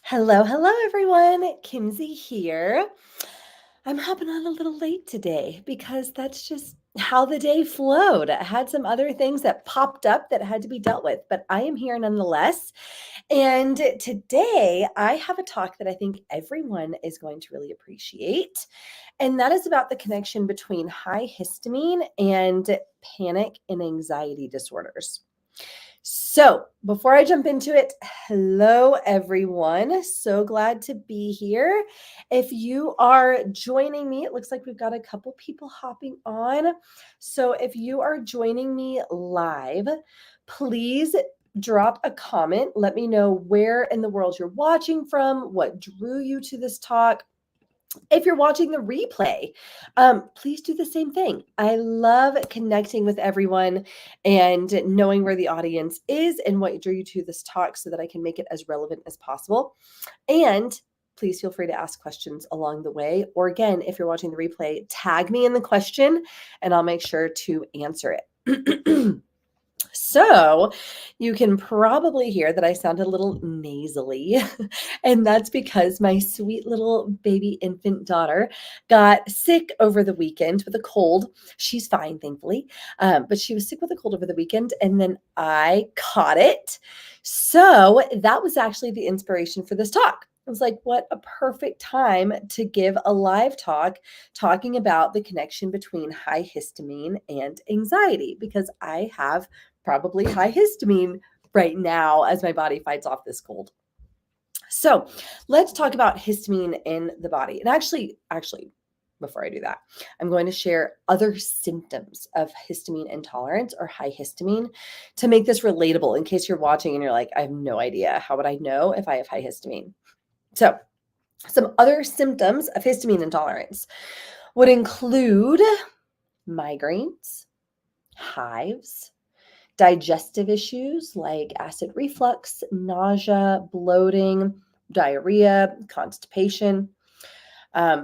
Hello, hello, everyone. Kinsey here. I'm hopping on a little late today because that's just how the day flowed. I had some other things that popped up that had to be dealt with, but I am here nonetheless. And today I have a talk that I think everyone is going to really appreciate. And that is about the connection between high histamine and panic and anxiety disorders. So, before I jump into it, hello everyone. So glad to be here. If you are joining me, it looks like we've got a couple people hopping on. So, if you are joining me live, please drop a comment. Let me know where in the world you're watching from, what drew you to this talk. If you're watching the replay, please do the same thing. I love connecting with everyone and knowing where the audience is and what drew you to this talk so that I can make it as relevant as possible. And please feel free to ask questions along the way. Or again, if you're watching the replay, tag me in the question and I'll make sure to answer it. So you can probably hear that I sound a little nasally, and that's because my sweet little baby infant daughter got sick over the weekend with a cold. She's fine, thankfully, but she was sick with a cold over the weekend, and then I caught it. So that was actually the inspiration for this talk. I was like, what a perfect time to give a live talk talking about the connection between high histamine and anxiety, because I have probably high histamine right now as my body fights off this cold. So let's talk about histamine in the body. And actually, before I do that, I'm going to share other symptoms of histamine intolerance or high histamine to make this relatable in case you're watching and you're like, I have no idea. How would I know if I have high histamine? So some other symptoms of histamine intolerance would include migraines, hives, digestive issues like acid reflux, nausea, bloating, diarrhea, constipation,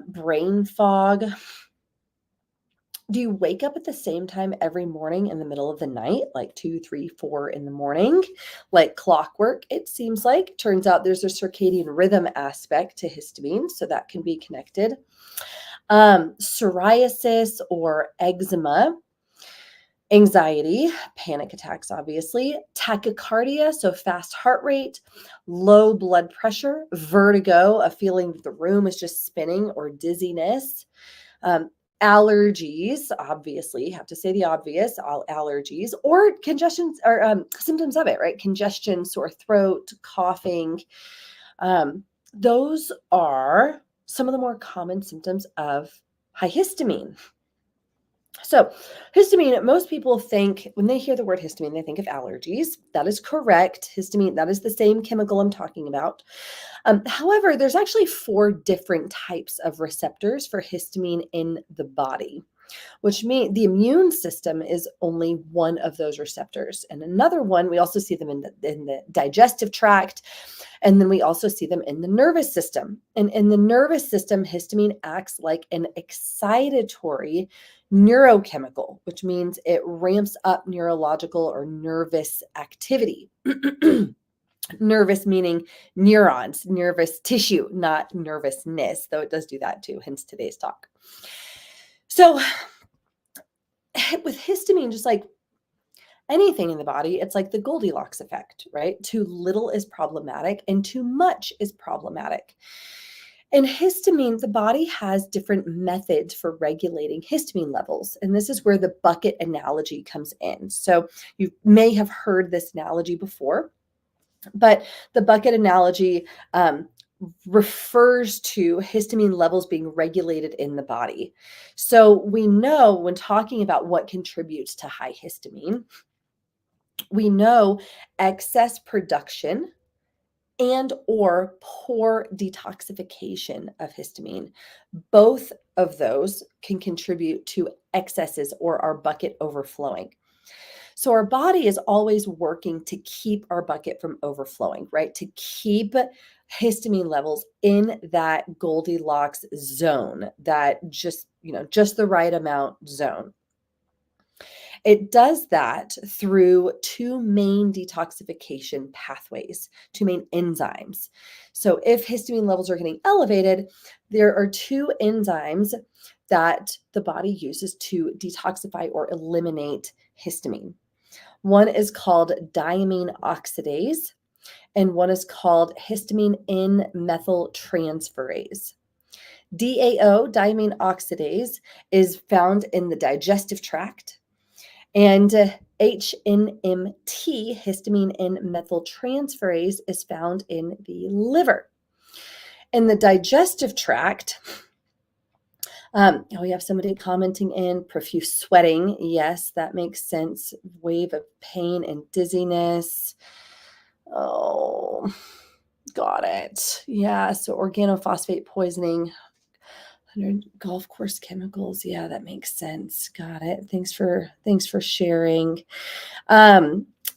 brain fog. Do you wake up at the same time every morning in the middle of the night, like 2, 3, 4 in the morning, like clockwork? It seems like. Turns out there's a circadian rhythm aspect to histamine, so that can be connected. Psoriasis or eczema, anxiety, panic attacks, obviously, tachycardia, so fast heart rate, low blood pressure, vertigo, a feeling that the room is just spinning, or dizziness, allergies, obviously, have to say the obvious, all allergies, or congestion, or symptoms of it, right? Congestion, sore throat, coughing. Those are some of the more common symptoms of high histamine. So histamine, most people think, when they hear the word histamine, they think of allergies. That is correct. Histamine, that is the same chemical I'm talking about. However, there's actually 4 different types of receptors for histamine in the body, which means the immune system is only one of those receptors. And another one, we also see them in the digestive tract, and then we also see them in the nervous system. And in the nervous system, histamine acts like an excitatory neurochemical, which means it ramps up neurological or nervous activity. Nervous meaning neurons, nervous tissue, not nervousness, though it does do that too, hence today's talk. So with histamine, just like anything in the body, it's like the Goldilocks effect, right? Too little is problematic and too much is problematic. In histamine, the body has different methods for regulating histamine levels. And this is where the bucket analogy comes in. So you may have heard this analogy before, but the bucket analogy refers to histamine levels being regulated in the body. So we know when talking about what contributes to high histamine, we know excess production and or poor detoxification of histamine. Both of those can contribute to excesses or our bucket overflowing. So our body is always working to keep our bucket from overflowing, right? To keep histamine levels in that Goldilocks zone, that just the right amount zone. It does that through two main detoxification pathways, two main enzymes. So if histamine levels are getting elevated, there are two enzymes that the body uses to detoxify or eliminate histamine. One is called diamine oxidase, and one is called histamine N-methyltransferase. DAO, diamine oxidase, is found in the digestive tract, and HNMT, histamine N-methyltransferase, is found in the liver. In the digestive tract, we have somebody commenting in profuse sweating. Yes, that makes sense. Wave of pain and dizziness. Oh, got it. Yeah, so organophosphate poisoning, 100 golf course chemicals. Yeah, that makes sense. Got it. Thanks for sharing.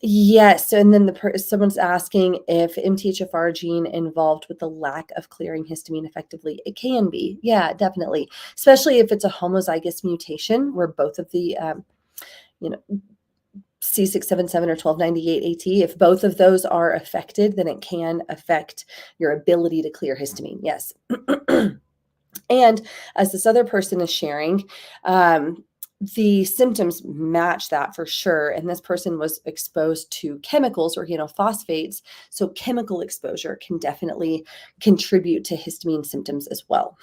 Yes, and then someone's asking if MTHFR gene involved with the lack of clearing histamine effectively. It can be, yeah, definitely, especially if it's a homozygous mutation where both of the, you know, C677 or 1298AT, if both of those are affected, then it can affect your ability to clear histamine. Yes. And as this other person is sharing, the symptoms match that for sure. And this person was exposed to chemicals, organophosphates. So chemical exposure can definitely contribute to histamine symptoms as well.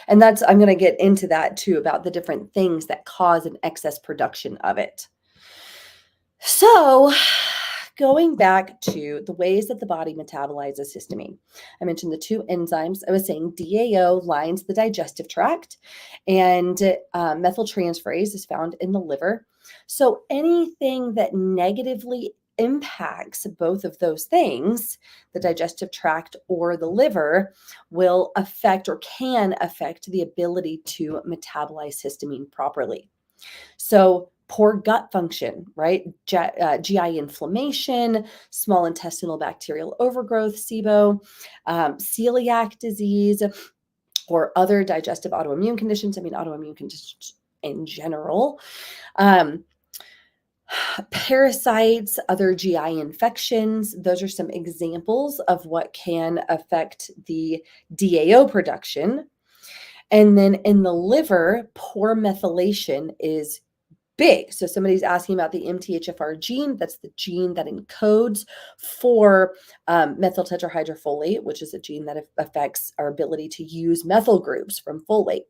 And I'm going to get into that too, about the different things that cause an excess production of it. So going back to the ways that the body metabolizes histamine, I mentioned the two enzymes. I was saying DAO lines the digestive tract, and methyltransferase is found in the liver. So anything that negatively impacts both of those things, the digestive tract or the liver, will affect or can affect the ability to metabolize histamine properly. So poor gut function, right? GI inflammation, small intestinal bacterial overgrowth, SIBO, celiac disease, or other digestive autoimmune conditions. I mean, autoimmune conditions in general. Parasites, other GI infections. Those are some examples of what can affect the DAO production. And then in the liver, poor methylation is big. So somebody's asking about the MTHFR gene. That's the gene that encodes for methyl tetrahydrofolate, which is a gene that affects our ability to use methyl groups from folate.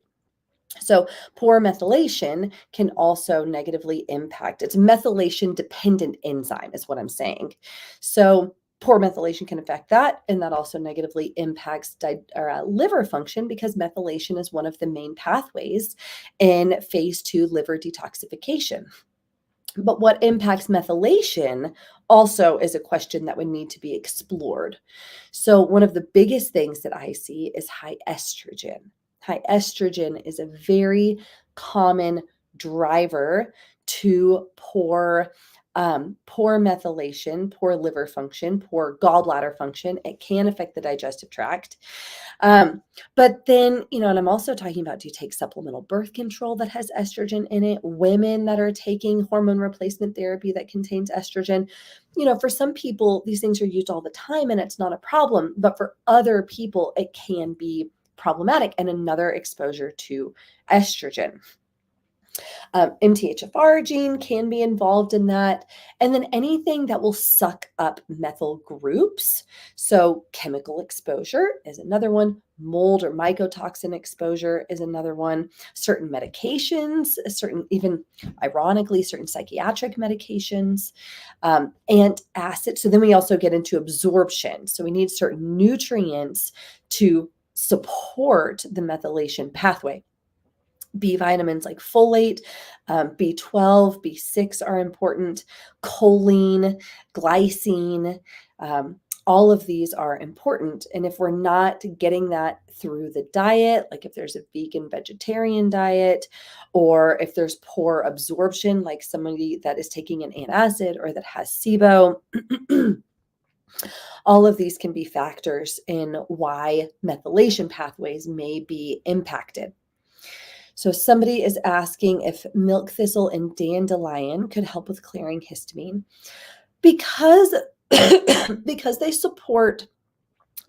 So poor methylation can also negatively impact. It's methylation dependent enzyme is what I'm saying. So poor methylation can affect that, and that also negatively impacts liver function, because methylation is one of the main pathways in phase 2 liver detoxification. But what impacts methylation also is a question that would need to be explored. So one of the biggest things that I see is high estrogen. High estrogen is a very common driver to poor methylation, poor liver function, poor gallbladder function. It can affect the digestive tract. But then, and I'm also talking about, do you take supplemental birth control that has estrogen in it? Women that are taking hormone replacement therapy that contains estrogen. For some people, these things are used all the time and it's not a problem. But for other people, it can be problematic and another exposure to estrogen. MTHFR gene can be involved in that. And then anything that will suck up methyl groups. So chemical exposure is another one. Mold or mycotoxin exposure is another one. Certain medications, even ironically, certain psychiatric medications, and acid. So then we also get into absorption. So we need certain nutrients to support the methylation pathway. B vitamins like folate, B12, B6 are important, choline, glycine, all of these are important. And if we're not getting that through the diet, like if there's a vegan vegetarian diet, or if there's poor absorption, like somebody that is taking an antacid or that has SIBO, all of these can be factors in why methylation pathways may be impacted. So somebody is asking if milk thistle and dandelion could help with clearing histamine because because they support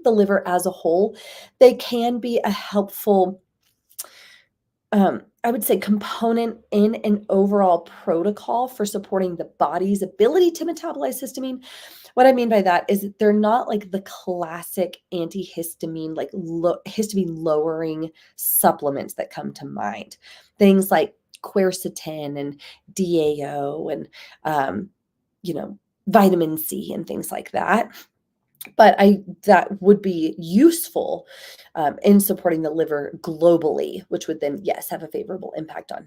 the liver as a whole. They can be a helpful, I would say, component in an overall protocol for supporting the body's ability to metabolize histamine. What I mean by that is that they're not like the classic antihistamine, like histamine lowering supplements that come to mind. Things like quercetin and DAO and, um, you know, vitamin C and things like that. But that would be useful in supporting the liver globally, which would then, yes, have a favorable impact on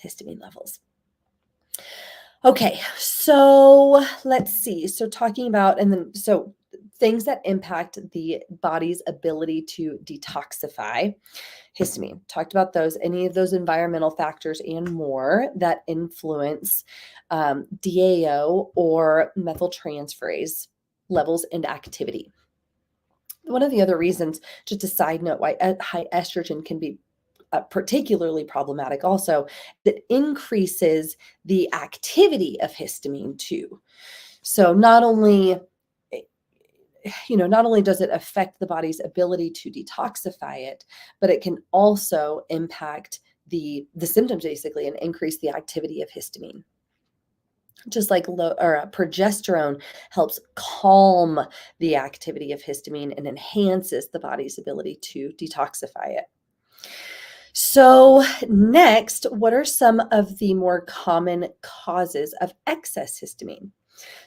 histamine levels. Okay, so let's see. So talking about, so things that impact the body's ability to detoxify histamine. Talked about those, any of those environmental factors and more that influence DAO or methyltransferase levels and activity. One of the other reasons, just a side note, why high estrogen can be particularly problematic also, that increases the activity of histamine too. So not only, not only does it affect the body's ability to detoxify it, but it can also impact the symptoms basically and increase the activity of histamine. Just like progesterone helps calm the activity of histamine and enhances the body's ability to detoxify it. So next, what are some of the more common causes of excess histamine?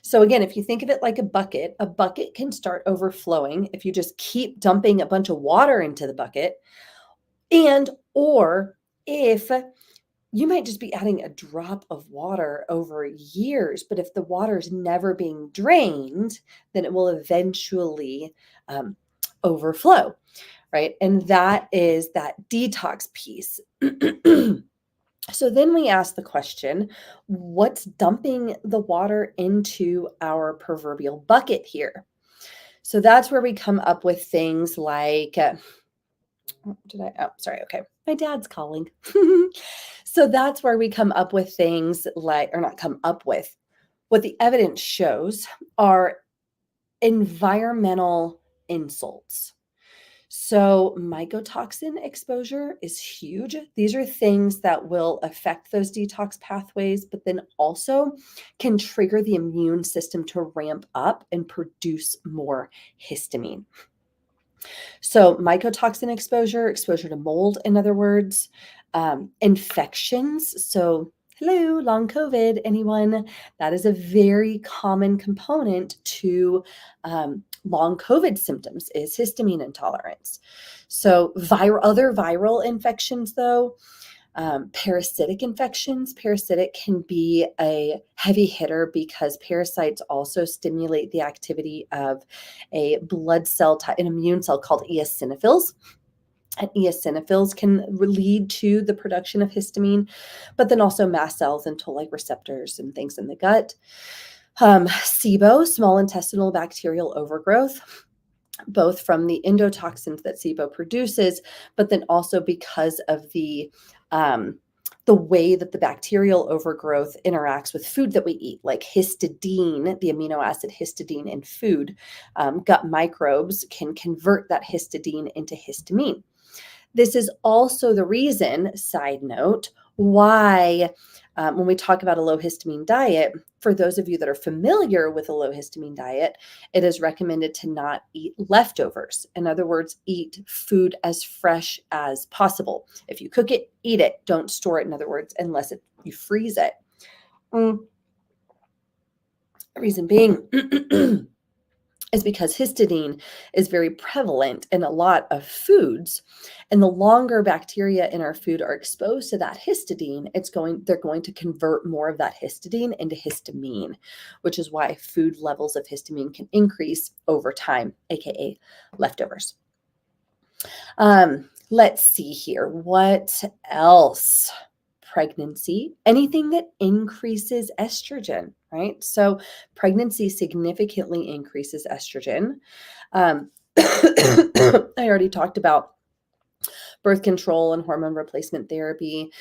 So again, if you think of it like a bucket can start overflowing if you just keep dumping a bunch of water into the bucket, and or if you might just be adding a drop of water over years, but if the water is never being drained, then it will eventually overflow, right? And that is that detox piece. So then we ask the question, what's dumping the water into our proverbial bucket here? So that's where we come up with things like, sorry, okay, my dad's calling. So that's where we come up with things like, or not come up with, what the evidence shows are environmental insults. So mycotoxin exposure is huge. These are things that will affect those detox pathways, but then also can trigger the immune system to ramp up and produce more histamine. So mycotoxin exposure to mold, in other words, infections. So hello, long COVID, anyone? That is a very common component to long COVID symptoms is histamine intolerance. So other viral infections, though, parasitic infections. Parasitic can be a heavy hitter because parasites also stimulate the activity of a blood cell type, an immune cell called eosinophils. And eosinophils can lead to the production of histamine, but then also mast cells and toll-like receptors and things in the gut. SIBO, small intestinal bacterial overgrowth, both from the endotoxins that SIBO produces, but then also because of the way that the bacterial overgrowth interacts with food that we eat, like histidine, the amino acid histidine in food. Gut microbes can convert that histidine into histamine. This is also the reason, side note, why when we talk about a low histamine diet, for those of you that are familiar with a low histamine diet, it is recommended to not eat leftovers. In other words, eat food as fresh as possible. If you cook it, eat it. Don't store it, in other words, unless you freeze it. Reason being is because histidine is very prevalent in a lot of foods. And the longer bacteria in our food are exposed to that histidine, they're going to convert more of that histidine into histamine, which is why food levels of histamine can increase over time, aka leftovers. Let's see here. What else? Pregnancy, anything that increases estrogen, right? So pregnancy significantly increases estrogen. I already talked about birth control and hormone replacement therapy,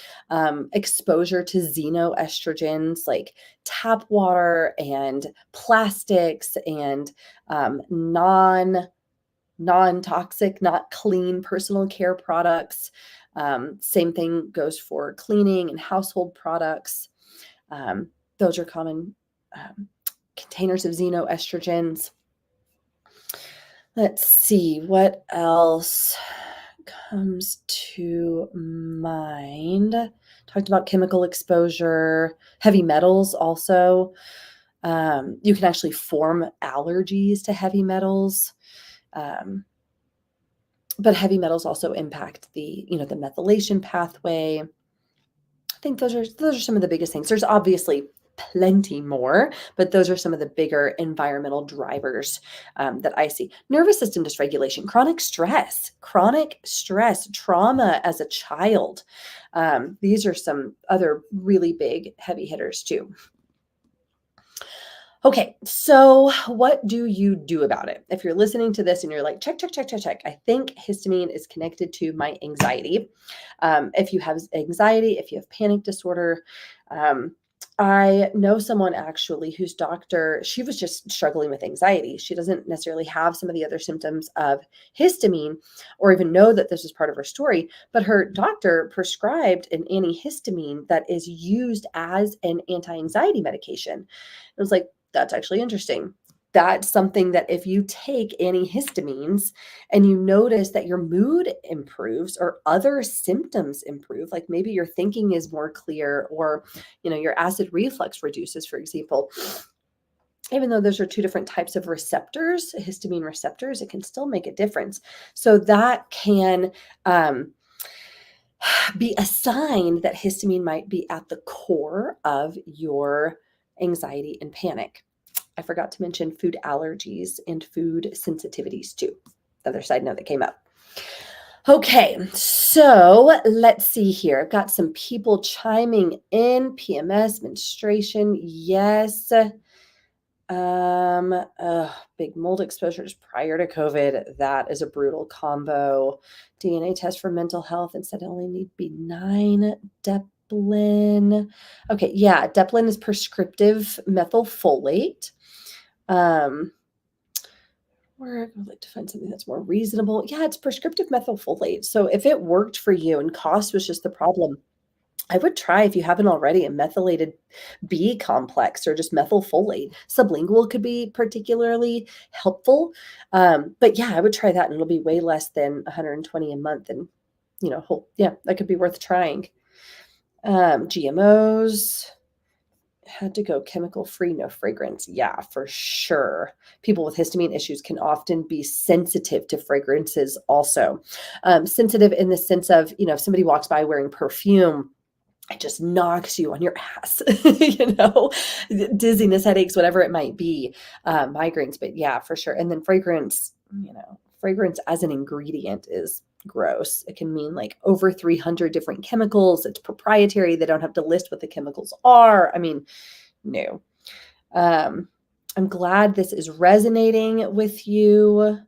exposure to xenoestrogens like tap water and plastics and non-toxic, not clean personal care products. Same thing goes for cleaning and household products. Um, those are common containers of xenoestrogens. Let's see what else comes to mind. Talked about chemical exposure, heavy metals also. You can actually form allergies to heavy metals. But heavy metals also impact the methylation pathway. I think those are some of the biggest things. There's obviously plenty more, but those are some of the bigger environmental drivers that I see. Nervous system dysregulation, chronic stress, trauma as a child. These are some other really big heavy hitters too. Okay, so what do you do about it? If you're listening to this and you're like, check, check, check, check, check, I think histamine is connected to my anxiety. If you have anxiety, if you have panic disorder, I know someone actually whose doctor, she was just struggling with anxiety. She doesn't necessarily have some of the other symptoms of histamine or even know that this is part of her story, but her doctor prescribed an antihistamine that is used as an anti-anxiety medication. It was like, that's actually interesting. That's something that if you take antihistamines and you notice that your mood improves or other symptoms improve, like maybe your thinking is more clear or, your acid reflux reduces, for example, even though those are two different types of receptors, histamine receptors, it can still make a difference. So that can be a sign that histamine might be at the core of your anxiety and panic. I forgot to mention food allergies and food sensitivities too. Other side note that came up. Okay, so let's see here. I've got some people chiming in. PMS, menstruation, yes. Big mold exposures prior to COVID. That is a brutal combo. DNA test for mental health instead only need benign Deplin. Okay, yeah, Deplin is prescriptive methylfolate. Where I would like to find something that's more reasonable. Yeah, it's prescriptive methylfolate. So if it worked for you and cost was just the problem, I would try, if you haven't already, a methylated B complex or just methylfolate. Sublingual could be particularly helpful. But yeah, I would try that and it'll be way less than 120 a month. And, that could be worth trying. GMOs. Had to go chemical free, no fragrance. Yeah, for sure. People with histamine issues can often be sensitive to fragrances also. Sensitive in the sense of, if somebody walks by wearing perfume, it just knocks you on your ass, dizziness, headaches, whatever it might be, migraines, but yeah, for sure. And then fragrance as an ingredient is gross. It can mean like over 300 different chemicals. It's proprietary. They don't have to list what the chemicals are. I mean, no. I'm glad this is resonating with you.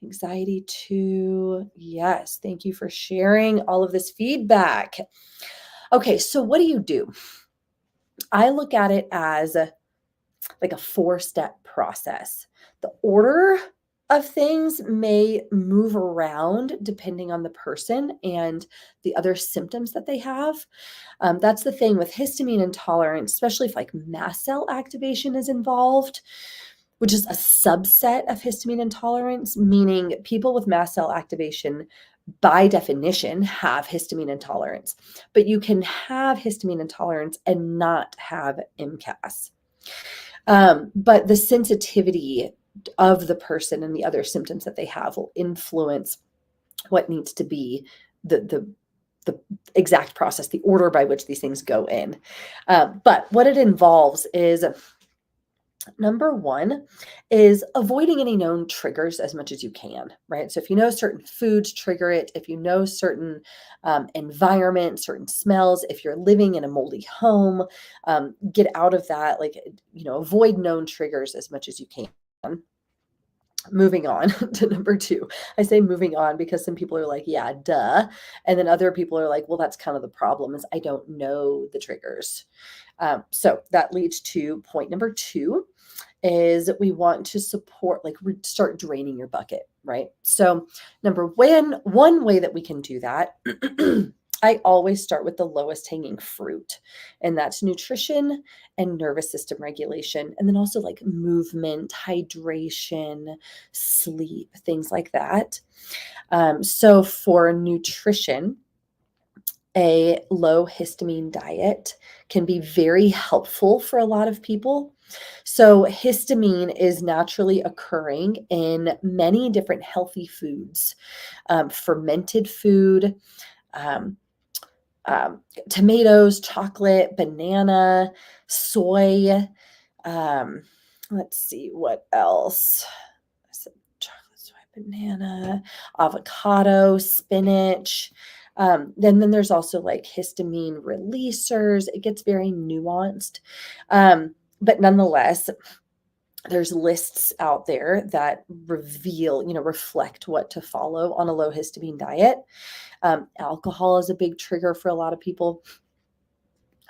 Anxiety too. Yes. Thank you for sharing all of this feedback. Okay. So what do? I look at it as like a 4-step process. The order of things may move around depending on the person and the other symptoms that they have. That's the thing with histamine intolerance, especially if like mast cell activation is involved, which is a subset of histamine intolerance, meaning people with mast cell activation by definition have histamine intolerance, but you can have histamine intolerance and not have MCAS. But the sensitivity of the person and the other symptoms that they have will influence what needs to be the exact process, the order by which these things go in. But what it involves is, number one is avoiding any known triggers as much as you can, right? So if you know certain foods trigger it, if you know certain environments, certain smells, if you're living in a moldy home, get out of that, avoid known triggers as much as you can. Moving on to number 2. I say moving on because some people are like, "Yeah, duh." And then other people are like, "Well, that's kind of the problem is I don't know the triggers." So that leads to point number 2 is we want to support, like start draining your bucket, right? So one way that we can do that, I always start with the lowest hanging fruit, and that's nutrition and nervous system regulation, and then also like movement, hydration, sleep, things like that. So for nutrition, a low histamine diet can be very helpful for a lot of people. So, histamine is naturally occurring in many different healthy foods, fermented food, um, tomatoes, chocolate, banana, soy. Um, let's see what else. I said chocolate, soy, banana, avocado, spinach. Then there's also like histamine releasers. It gets very nuanced. But nonetheless, there's lists out there that reflect what to follow on a low histamine diet. Alcohol is a big trigger for a lot of people.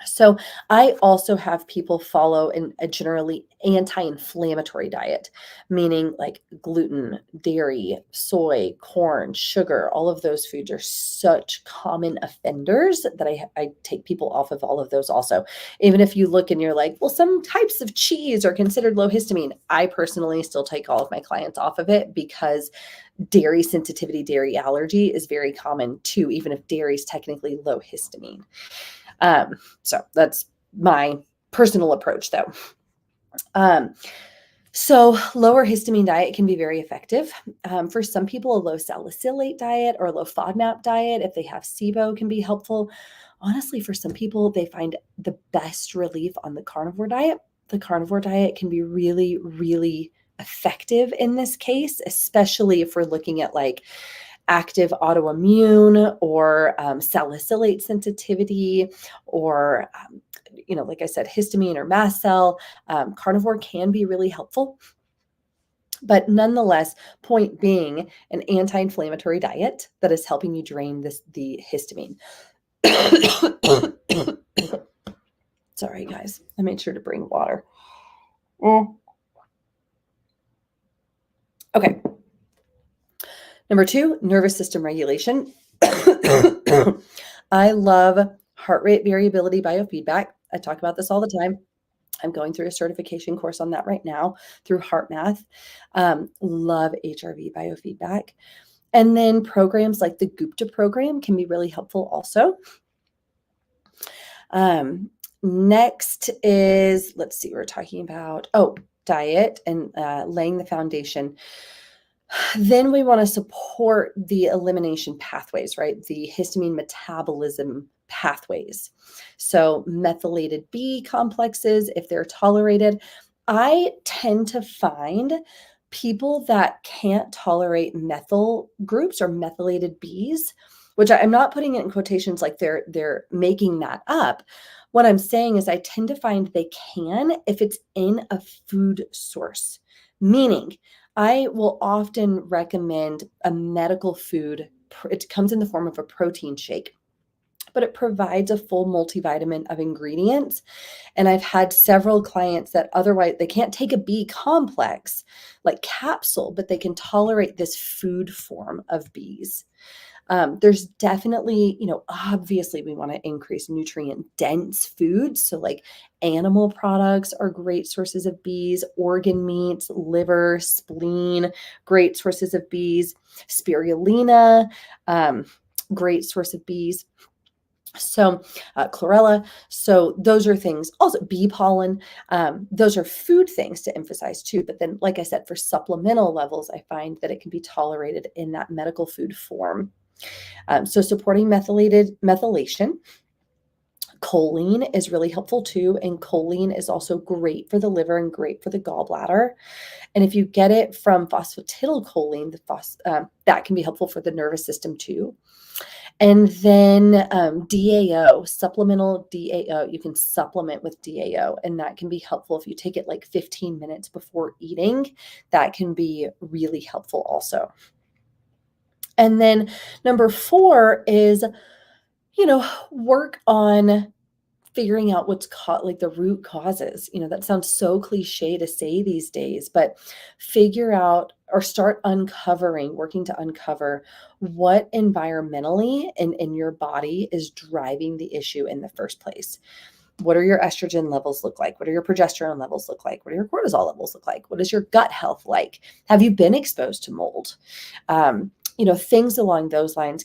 So I also have people follow a generally anti-inflammatory diet, meaning like gluten, dairy, soy, corn, sugar. All of those foods are such common offenders that I take people off of all of those also. Even if you look and you're like, well, some types of cheese are considered low histamine. I personally still take all of my clients off of it because dairy sensitivity, dairy allergy is very common too, even if dairy is technically low histamine. So that's my personal approach though. So lower histamine diet can be very effective. For some people, a low salicylate diet or a low FODMAP diet, if they have SIBO, can be helpful. Honestly, for some people, they find the best relief on the carnivore diet. The carnivore diet can be really, really effective in this case, especially if we're looking at like active autoimmune or salicylate sensitivity or like I said, histamine or mast cell. Carnivore can be really helpful. But nonetheless, point being, an anti-inflammatory diet that is helping you drain the histamine. Sorry, guys. I made sure to bring water. Okay. Number 2, nervous system regulation. I love heart rate variability biofeedback. I talk about this all the time. I'm going through a certification course on that right now through HeartMath. Love HRV biofeedback. And then programs like the Gupta program can be really helpful also. Next is, let's see, we're talking about, diet and laying the foundation. Then we want to support the elimination pathways, right? The histamine metabolism pathways. So methylated B complexes, if they're tolerated. I tend to find people that can't tolerate methyl groups or methylated Bs, which I'm not putting it in quotations like they're making that up. What I'm saying is I tend to find they can if it's in a food source, meaning I will often recommend a medical food. It comes in the form of a protein shake, but it provides a full multivitamin of ingredients. And I've had several clients that otherwise they can't take a B complex like capsule, but they can tolerate this food form of Bs. There's definitely, obviously we want to increase nutrient dense foods. So like animal products are great sources of Bs, organ meats, liver, spleen, great sources of Bs, spirulina, great source of Bs. So chlorella. So those are things, also bee pollen. Those are food things to emphasize too. But then, like I said, for supplemental levels, I find that it can be tolerated in that medical food form. So supporting methylation. Choline is really helpful too. And choline is also great for the liver and great for the gallbladder. And if you get it from phosphatidylcholine, that can be helpful for the nervous system too. And then DAO, supplemental DAO, you can supplement with DAO, and that can be helpful if you take it like 15 minutes before eating. That can be really helpful also. And then number 4 is, work on figuring out what's like the root causes. That sounds so cliche to say these days, but figure out or start working to uncover what environmentally in your body is driving the issue in the first place. What are your estrogen levels look like? What are your progesterone levels look like? What are your cortisol levels look like? What is your gut health like? Have you been exposed to mold? Things along those lines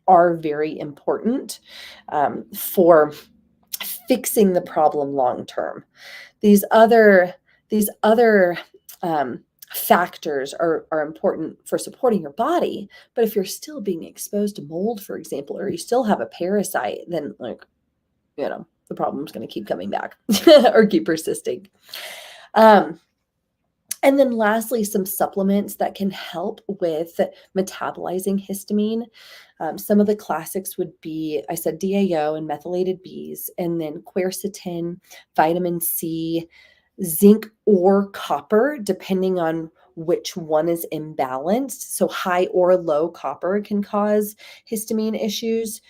are very important for fixing the problem long term. These other factors are important for supporting your body, but if you're still being exposed to mold, for example, or you still have a parasite, then the problem's going to keep coming back or keep persisting. And then lastly, some supplements that can help with metabolizing histamine. Some of the classics would be, I said, DAO and methylated Bs, and then quercetin, vitamin C, zinc or copper, depending on which one is imbalanced. So high or low copper can cause histamine issues.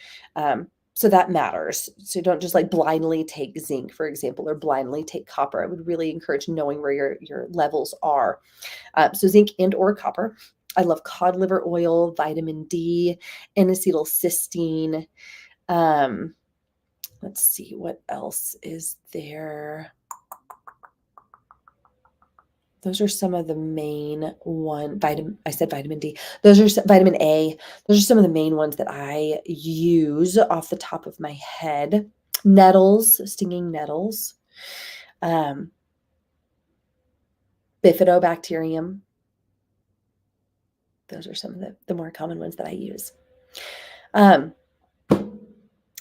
So that matters. So don't just like blindly take zinc, for example, or blindly take copper. I would really encourage knowing where your levels are. So zinc and or copper. I love cod liver oil, vitamin D, N-acetylcysteine. Let's see, what else is there? Those are some of the main I said vitamin D. Vitamin A. Those are some of the main ones that I use off the top of my head. Nettles, stinging nettles. Bifidobacterium. Those are some of the more common ones that I use. All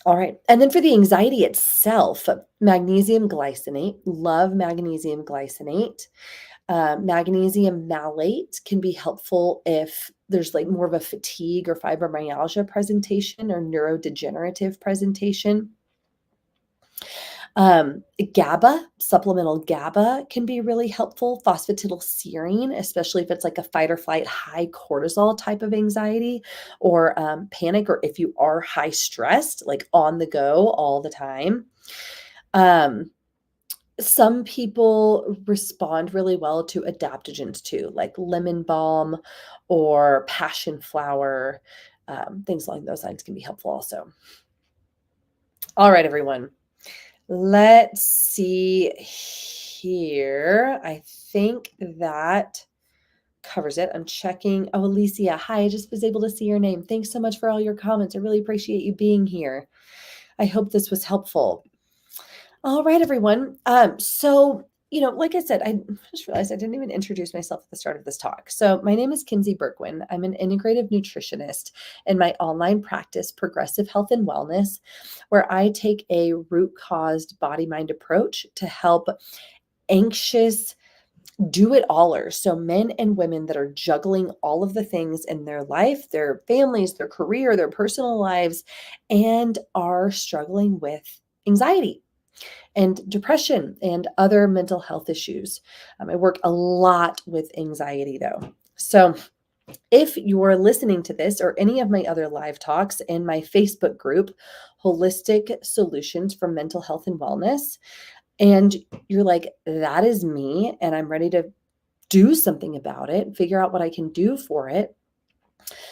right. And then for the anxiety itself, magnesium glycinate. Love magnesium glycinate. Magnesium malate can be helpful if there's like more of a fatigue or fibromyalgia presentation or neurodegenerative presentation. GABA, supplemental GABA can be really helpful. Phosphatidylserine, especially if it's like a fight or flight, high cortisol type of anxiety or panic, or if you are high stressed, like on the go all the time. Some people respond really well to adaptogens too, like lemon balm or passion flower. Things along those lines can be helpful also. All right, everyone. Let's see here. I think that covers it. I'm checking. Oh, Alicia, hi. I just was able to see your name. Thanks so much for all your comments. I really appreciate you being here. I hope this was helpful. All right, everyone. Like I said, I just realized I didn't even introduce myself at the start of this talk. So my name is Kinsey Berkwin. I'm an integrative nutritionist in my online practice, Progressive Health and Wellness, where I take a root-caused body-mind approach to help anxious do-it-allers. So men and women that are juggling all of the things in their life, their families, their career, their personal lives, and are struggling with anxiety and depression and other mental health issues. I work a lot with anxiety though. So if you're listening to this or any of my other live talks in my Facebook group, Holistic Solutions for Mental Health and Wellness, and you're like, that is me, and I'm ready to do something about it, figure out what I can do for it,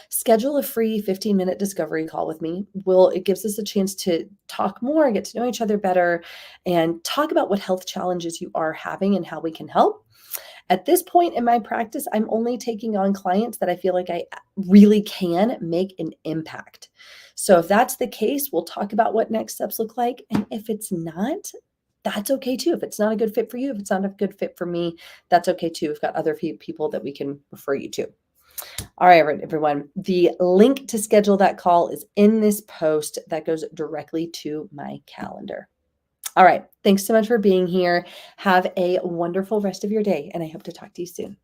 schedule a free 15-minute discovery call with me. It gives us a chance to talk more, get to know each other better, and talk about what health challenges you are having and how we can help. At this point in my practice, I'm only taking on clients that I feel like I really can make an impact. So if that's the case, we'll talk about what next steps look like. And if it's not, that's okay too. If it's not a good fit for you, if it's not a good fit for me, that's okay too. We've got other people that we can refer you to. All right, everyone. The link to schedule that call is in this post that goes directly to my calendar. All right. Thanks so much for being here. Have a wonderful rest of your day, and I hope to talk to you soon.